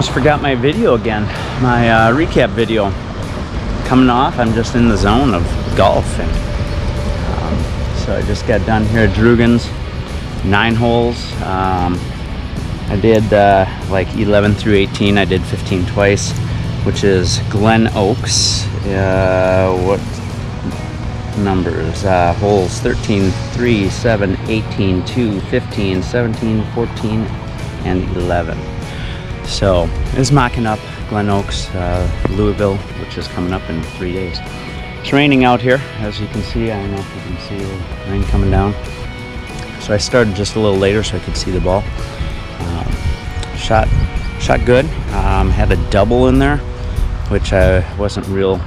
almost forgot my video again, my recap video. Coming off, I'm just in the zone of golf, and so I just got done here at Drugan's, 9 holes. I did like 11 through 18. I did 15 twice, which is GlenOaks. What numbers? Holes 13, 3, 7, 18, 2, 15, 17, 14, and 11. So it's mocking up GlenOaks, Louisville, which is coming up in 3 days. It's raining out here, as you can see. I don't know if you can see the rain coming down. So I started just a little later so I could see the ball. Shot good. Had a double in there, which I wasn't real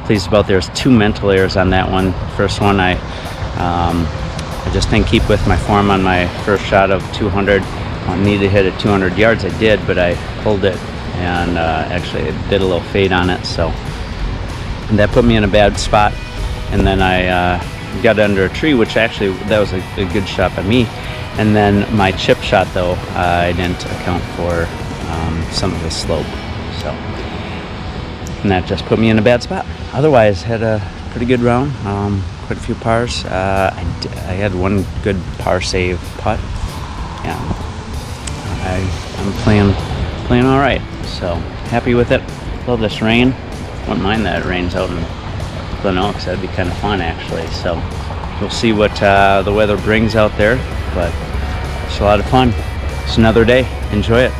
pleased about. There's 2 mental errors on that one. First one, I just didn't keep with my form on my first shot of 200. I needed to hit it 200 yards. I did, but I pulled it, and actually it did a little fade on it, so and that put me in a bad spot. And then I got under a tree, which actually that was a good shot by me. And then my chip shot, though, I didn't account for some of the slope, so, and that just put me in a bad spot. Otherwise, had a pretty good round, quite a few pars. I had one good par save putt, and I'm playing all right. So happy with it. Love this rain. Wouldn't mind that it rains out in GlenOaks. That'd be kind of fun, actually. So we'll see what the weather brings out there, but it's a lot of fun. It's another day. Enjoy it.